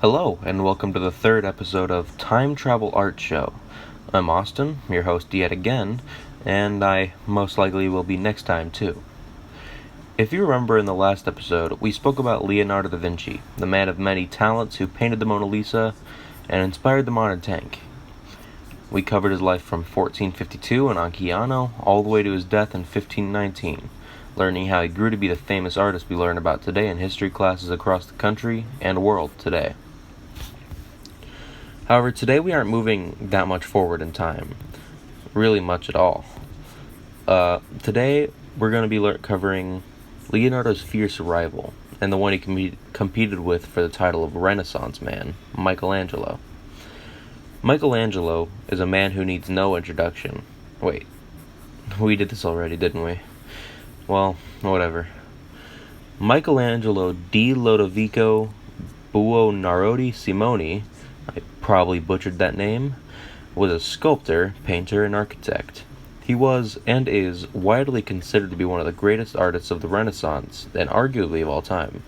Hello, and welcome to the third episode of Time Travel Art Show. I'm Austin, your host yet again, and I most likely will be next time too. If you remember in the last episode, we spoke about Leonardo da Vinci, the man of many talents who painted the Mona Lisa and inspired the modern tank. We covered his life from 1452 in Anchiano all the way to his death in 1519, learning how he grew to be the famous artist we learn about today in history classes across the country and world today. However, today we aren't moving that much forward in time, really much at all. Today we're going to be covering Leonardo's fierce rival, and the one he competed with for the title of Renaissance man, Michelangelo. Michelangelo is a man who needs no introduction. Wait, we did this already, didn't we? Well, whatever. Michelangelo di Lodovico Buonarroti Simoni, I probably butchered that name, was a sculptor, painter, and architect. He was, and is, widely considered to be one of the greatest artists of the Renaissance, and arguably of all time.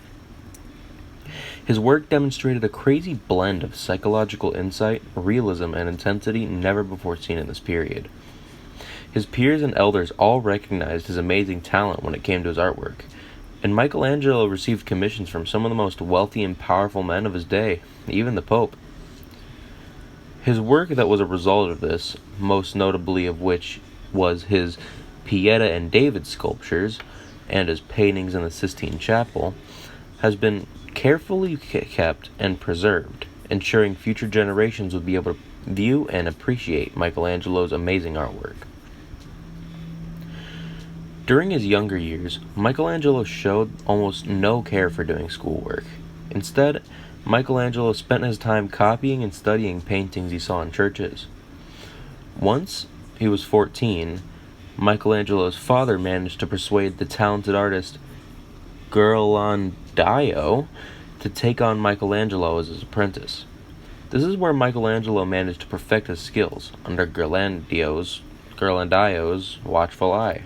His work demonstrated a crazy blend of psychological insight, realism, and intensity never before seen in this period. His peers and elders all recognized his amazing talent when it came to his artwork, and Michelangelo received commissions from some of the most wealthy and powerful men of his day, even the Pope. His work that was a result of this, most notably of which was his Pieta and David sculptures and his paintings in the Sistine Chapel, has been carefully kept and preserved, ensuring future generations would be able to view and appreciate Michelangelo's amazing artwork. During his younger years, Michelangelo showed almost no care for doing schoolwork. Instead, Michelangelo spent his time copying and studying paintings he saw in churches. Once he was 14, Michelangelo's father managed to persuade the talented artist Ghirlandaio to take on Michelangelo as his apprentice. This is where Michelangelo managed to perfect his skills under Ghirlandaio's watchful eye.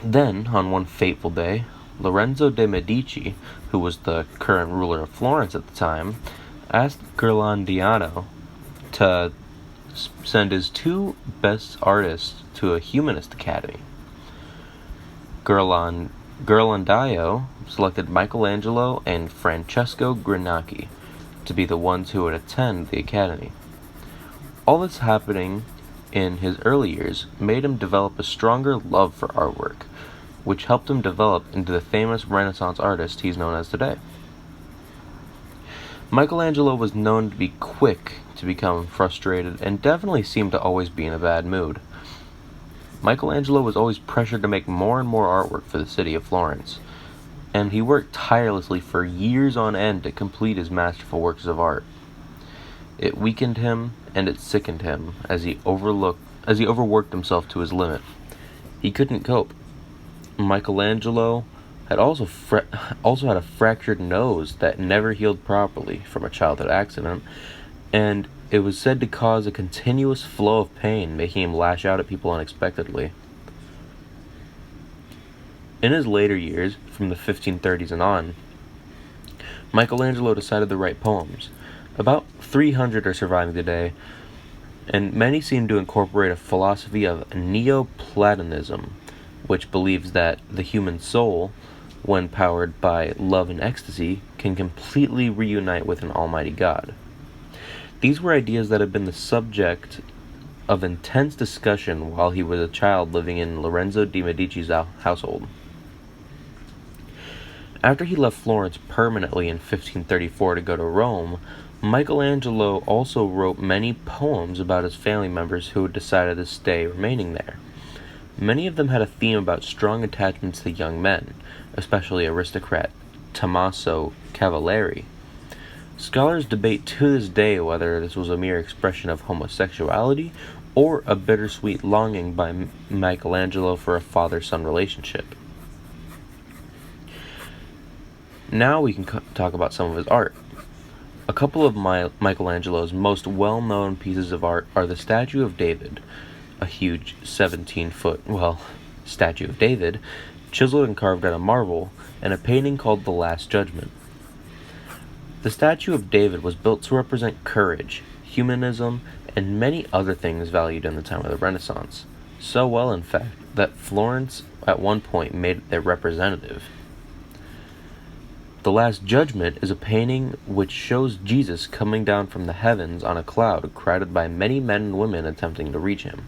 Then, on one fateful day, Lorenzo de' Medici, who was the current ruler of Florence at the time, asked Ghirlandaio to send his two best artists to a humanist academy. Ghirlandaio selected Michelangelo and Francesco Granacci to be the ones who would attend the academy. All this happening in his early years made him develop a stronger love for artwork, which helped him develop into the famous Renaissance artist he's known as today. Michelangelo was known to be quick to become frustrated and definitely seemed to always be in a bad mood. Michelangelo was always pressured to make more and more artwork for the city of Florence, and he worked tirelessly for years on end to complete his masterful works of art. It weakened him and it sickened him as he overworked himself to his limit. He couldn't cope. Michelangelo had also had a fractured nose that never healed properly from a childhood accident, and it was said to cause a continuous flow of pain, making him lash out at people unexpectedly. In his later years, from the 1530s and on, Michelangelo decided to write poems. About 300 are surviving today, and many seem to incorporate a philosophy of Neoplatonism, which believes that the human soul, when powered by love and ecstasy, can completely reunite with an almighty God. These were ideas that had been the subject of intense discussion while he was a child living in Lorenzo de' Medici's household. After he left Florence permanently in 1534 to go to Rome, Michelangelo also wrote many poems about his family members who had decided to stay remaining there. Many of them had a theme about strong attachments to young men, especially aristocrat Tommaso Cavalieri. Scholars debate to this day whether this was a mere expression of homosexuality or a bittersweet longing by Michelangelo for a father-son relationship. Now we can talk about some of his art. A couple of Michelangelo's most well-known pieces of art are the Statue of David, a huge 17-foot, statue of David, chiseled and carved out of marble, and a painting called The Last Judgment. The statue of David was built to represent courage, humanism, and many other things valued in the time of the Renaissance. So well, in fact, that Florence at one point made it their representative. The Last Judgment is a painting which shows Jesus coming down from the heavens on a cloud crowded by many men and women attempting to reach him.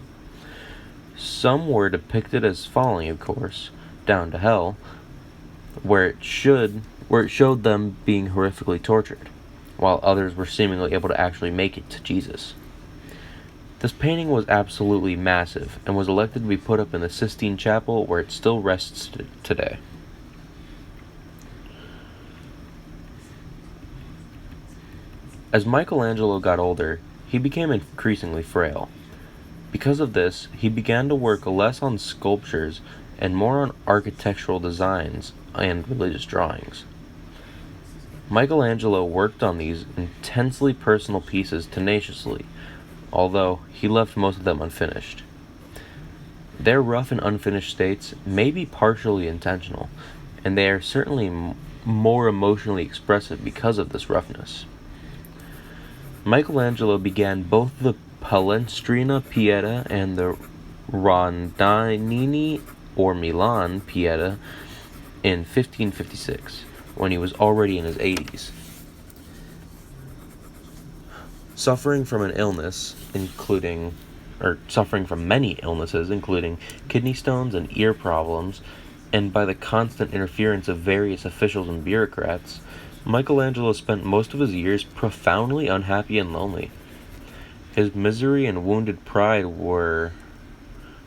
Some were depicted as falling, of course, down to hell, where it showed them being horrifically tortured, while others were seemingly able to actually make it to Jesus. This painting was absolutely massive and was elected to be put up in the Sistine Chapel, where it still rests today. As Michelangelo got older, he became increasingly frail. Because of this, he began to work less on sculptures and more on architectural designs and religious drawings. Michelangelo worked on these intensely personal pieces tenaciously, although he left most of them unfinished. Their rough and unfinished states may be partially intentional, and they are certainly more emotionally expressive because of this roughness. Michelangelo began both the Palestrina Pieta and the Rondinini or Milan Pieta in 1556, when he was already in his 80s. Suffering from many illnesses, including kidney stones and ear problems, and by the constant interference of various officials and bureaucrats, Michelangelo spent most of his years profoundly unhappy and lonely. His misery and wounded pride were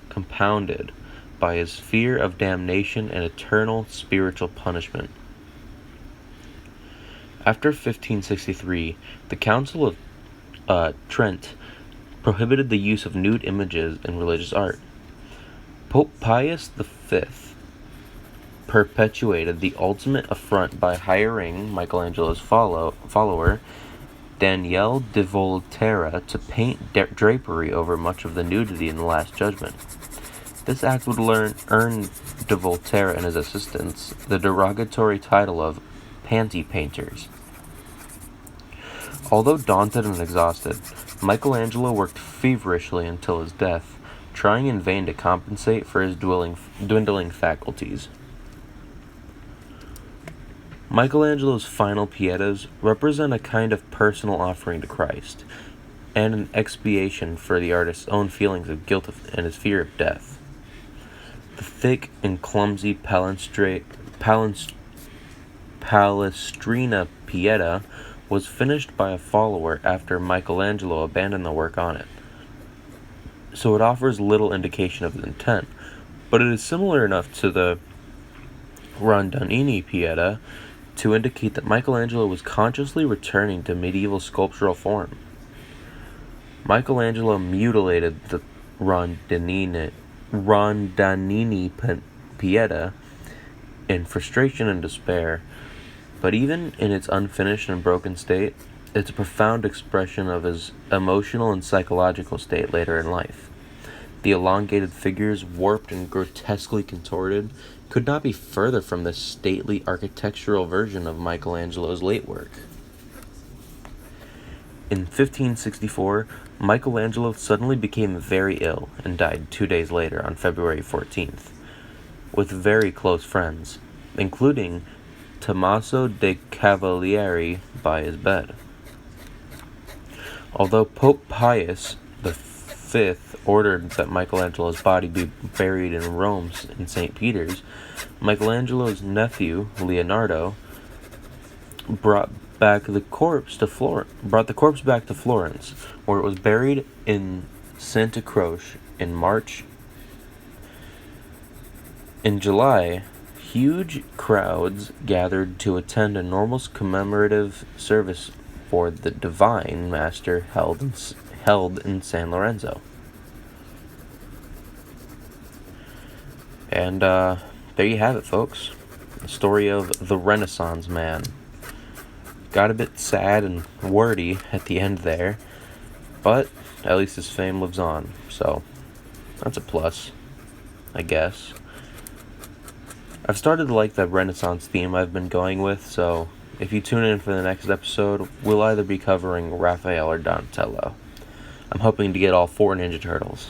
compounded by his fear of damnation and eternal spiritual punishment. After 1563, the Council of Trent prohibited the use of nude images in religious art. Pope Pius V perpetuated the ultimate affront by hiring Michelangelo's follower, Daniele de Volterra, to paint drapery over much of the nudity in The Last Judgment. This act would earn de Volterra and his assistants the derogatory title of panty painters. Although daunted and exhausted, Michelangelo worked feverishly until his death, trying in vain to compensate for his dwindling faculties. Michelangelo's final Pietas represent a kind of personal offering to Christ, and an expiation for the artist's own feelings of guilt and his fear of death. The thick and clumsy Palestrina Pieta was finished by a follower after Michelangelo abandoned the work on it, so it offers little indication of his intent, but it is similar enough to the Rondinini Pieta to indicate that Michelangelo was consciously returning to medieval sculptural form. Michelangelo mutilated the Rondinini Pieta in frustration and despair, but even in its unfinished and broken state, it's a profound expression of his emotional and psychological state later in life. The elongated figures, warped and grotesquely contorted, could not be further from the stately architectural version of Michelangelo's late work. In 1564, Michelangelo suddenly became very ill and died 2 days later on February 14th, with very close friends, including Tommaso de Cavalieri by his bed. Although Pope Pius V ordered that Michelangelo's body be buried in Rome in St. Peter's, Michelangelo's nephew, Leonardo, brought the corpse back to Florence, where it was buried in Santa Croce in March. In July, huge crowds gathered to attend an enormous commemorative service for the Divine Master held in San Lorenzo. And there you have it, folks. The story of the Renaissance man. Got a bit sad and wordy at the end there, but at least his fame lives on, so that's a plus, I guess. I've started to like the Renaissance theme I've been going with, so if you tune in for the next episode, we'll either be covering Raphael or Donatello. I'm hoping to get all 4 Ninja Turtles.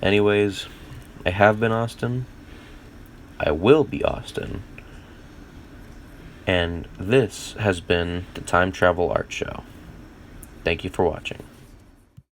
Anyways, I have been Austin. I will be Austin. And this has been the Time Travel Art Show. Thank you for watching.